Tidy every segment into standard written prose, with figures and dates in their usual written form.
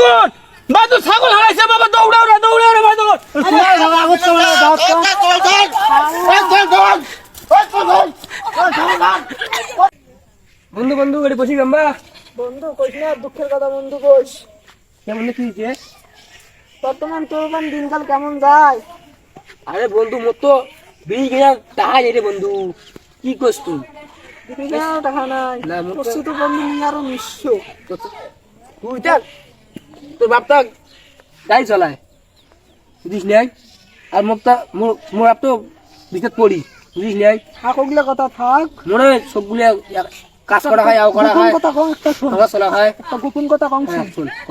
মাইদুর মাইদুর ছাগল হারাইছে বাবা, দৌড়াও রে মাইদুর। বন্ধু বন্ধু এটি বসি গাম্বা বন্ধু কইস না দুঃখের কথা বন্ধু কইস। কেমন কি হয়েছে? বর্তমান তোরমান দিনকাল কেমন যায়? আরে বন্ধু মোর তো 20,000 টাকা রে বন্ধু, কি করছ তুই? দিনকাল টাকা নাই না, মোর তো- করছি তো বন্ধু নিয়ে আরো নিঃস্ব। তুই চল, তোর বাপটা গাড়ি চালায় বুঝিস নাই, আর মোর বাপ তো বিশেষ পড়ি বুঝিস নাই, থাকগুলা কথা থাক, মনে হয় সবগুলো কাজ করা হয়, আও করা গোপন হয়, কথা কম একটা শোন, খাওয়া চলা হয়। একটা গোপন কথা কম হ্যাঁ শোন। শোন ক।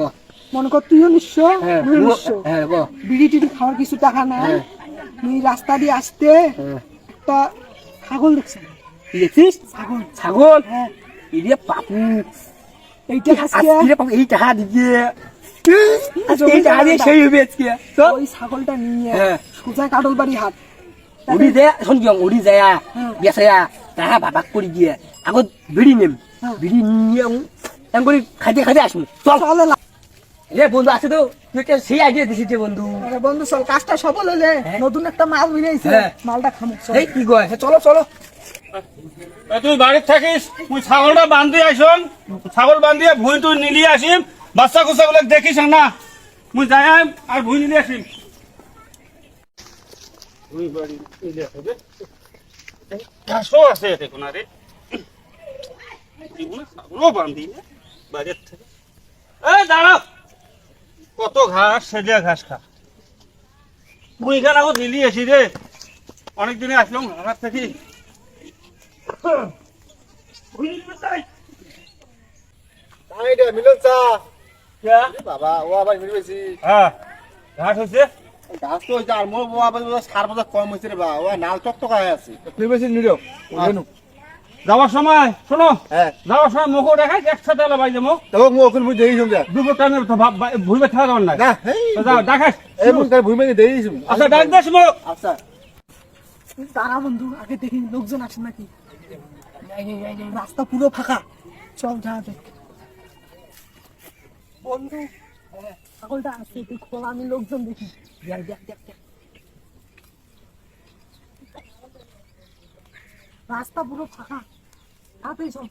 মনে কর তুইও নিঃস্ব, হ্যাঁ আমিও নিঃস্ব, হ্যাঁ ক। বিড়ি টিড়ি খাওয়ার কিছু টাকা নাই। হ্যাঁ। তুই রাস্তা দিয়ে আসতে হ্যাঁ একটা ছাগল দেখছি, কি দেখছিস? ছাগল। ছাগল? হ্যাঁ, ইরে পাপু, এইটা আজকে আজকে পাপু এই টাকা দিয়ে এই টাকা দিয়ে সেই হবে আজকে তো। ওই ছাগলটা নিয়ে হ্যাঁ। সোজা কাটল বাড়ি হাট। উড়ি যায় শোন কি উড়ি যায় হ্যাঁ। বেসায়া টাকা ভাগ করে দিয়ে আগত বিড়ি নেম, হ্যাঁ। বিড়ি নিয়ে এম করে খাইতে খাইতে আসবো চল। চলে না। রে বন্ধু আছে তো, তুই একটা সেই আইডিয়া দিছিস যে বন্ধু। আরে বন্ধু চল, কাজটা সফল হলে হ্যাঁ। নতুন একটা মাল মিলাইছে, হ্যাঁ। মালটা খামো চল। এই কি কয়, হ্যাঁ, চলো চলো। তুই বাড়ির থাকিস, তুই ছাগলটা বান্ধি আসন, ছাগল বান্ধিয়ে ভুঁই তুই নিলিয়ে আসিম, বাচ্চা কুচ্চা গুলো দেখিস না, মুই যাই আর ভুঁই নিলিয়ে আসিম। ঘাসও আছে দেখুন, আরে ছাগলও বান্ধি বাড়ির থেকে। এই দাঁড়াও, কত ঘাস সেলিয়া ঘাস খা, মুই এখানে আগত নিলিয়ে আসি রে, অনেকদিনে আসলাম হাট থেকে। মিলন চা হ্যাঁ বাবা ও আবার মিল বেশি ঘাস হচ্ছে। গাছ তো হইছে আর মোর ও আবার সার বোঝা কম হয়েছে রে বা ও নাল টকটকায় আছে তুই বেশি নিল যাওয়ার সময় শোনো, হ্যাঁ যাওয়ার সময় মুখও দেখাই একসাথে এলো বাইরে মুখ তো মো ওখানে মুই দেই যা দুপুর টাইমে ভুইবে থাকা যাওয়ার নাই। না এই তো যাও দেখাস। এই মুই কাল ভূমি দেই দিছুম আচ্ছা ডাক দেশ মুখ। আচ্ছা দাঁড়া বন্ধু, আগে দেখি লোকজন আসে নাকি। রাস্তা পুরো ফাঁকা, চল যা দেখ। বন্ধু ছাগলটা আছে, তুই খোলা, আমি লোকজন দেখি। দেখ দেখ দেখ দেখ। রাস্তা পুরো ফাঁকা, তাড়াতাড়ি চল।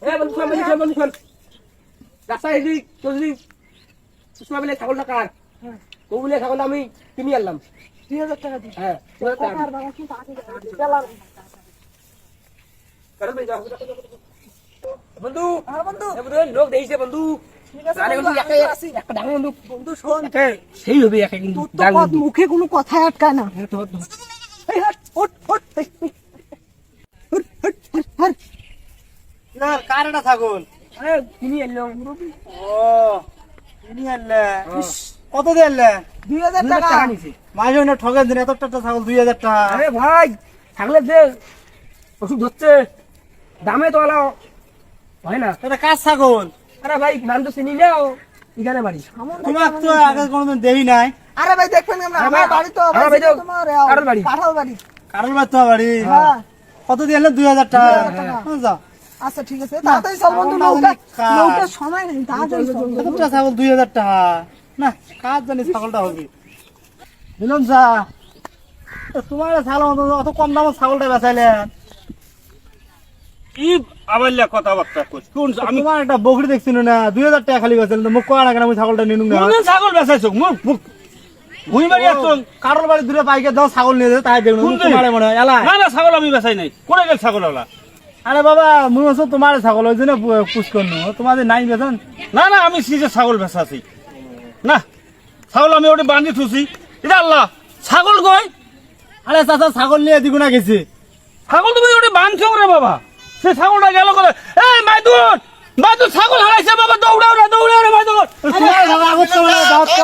এ বন্ধু শোন, বন্ধু শোন, বন্ধু শোন, রাস্তায় যদি তোর যদি সুষমা বলে ছাগলটা কার, হ্যাঁ, ও বলে ছাগলটা আমি কিনে আনলাম। 2000 টাকা দিই। হ্যাঁ কাকার বাবা কিন্তু আগে গেলাম। বন্ধু হ্যাঁ বন্ধু, এ বন্ধু লোক দেখছে বন্ধু, ঠিক আছে জানে বন্ধু, বন্ধু আমি তো আছি। একটা ডাঙর বন্ধু বন্ধু শোন, সেই হবে একে কিন্তু তোর তো ডাঙর বন্ধু। মুখে কোনো কথা আটকায় না। হ্যাঁ, তো এই হাট, ওঠ, ওঠ, এই, এই। হাট, হাট, হাট, হাট। না কার এটা ছাগল আরে কিনে আনলাম ও ইনি আনলে কত দিয়ে আনলে 2000 টাকা। টাকা নিছে। মাঝে না ঠকে দিন এত টাকা ছাগল 2000 টাকা আরে ভাই ছাগলের যে ওষুধ ধরছে দামে তো আলাও হয় না। এটা কার ছাগল আরে ভাই নাম তো চিনি নাও, এখানে বাড়ি। তোমার তো আগে কোনোদিন দেই নাই আরে ভাই দেখবেন আমরা, আমার বাড়ি তো আমার বাড়ি তো তোমার কাঁঠাল বাড়ি। কাঁঠাল বাড়ি। কারোর বাড়ি তো বাড়ি হ্যাঁ, কত দিয়ে আনলে 2000 টাকা 2000 টাকা। যাও আচ্ছা ঠিক আছে, তাড়াতাড়ি চল বন্ধু, আমার নৌকা কাজ। নৌকার সময় নেই, তাড়াতাড়ি চল। কত টাকা ছাগল 2000 টাকা না কাজ জানি ছাগলটা হবে মিলন চা তোমার ছাগল অত কম দামে ছাগলটা বেচাইলেন কি আবার কথাবার্তা কইস, কোন আমি তোমার একটা বকরি দেখছি না 2000 টাকা খালি বেচাইলেন তো মুখ কয়া না কেন আমি ছাগলটা নিনুম না কোন ছাগল বেচাইছো মুখ ভুঁই বাড়ি আসছো। কারোর বাড়ি দূরে পাইকে দাও ছাগল নিয়ে যায় তাই দেখুন কোনদিন? তোমার মনে হয় এলাই না না ছাগল আমি বেচাই নাই, কোনে গেল ছাগল ওলা? আরে বাবা মুই আছো তোমার ছাগল ওই জন্য পুষ করনু তোমাদের নাই বেতন না না আমি সিজে ছাগল বেচাছি না, ছাগল আমি ওটা বান্ধি থুছি। এটা আল্লাহ ছাগল গই, আরে চাচা ছাগল নিয়ে দিগুনা গেছে ছাগল তুমি ওটা বান্ধছো রে বাবা, সে ছাগলটা গেল করে। এই মাইদুর মাইদুর ছাগল হারাইছে বাবা, দৌড়াও রে মাইদুর। তোমার ছাগল আগত তোমার দাও তো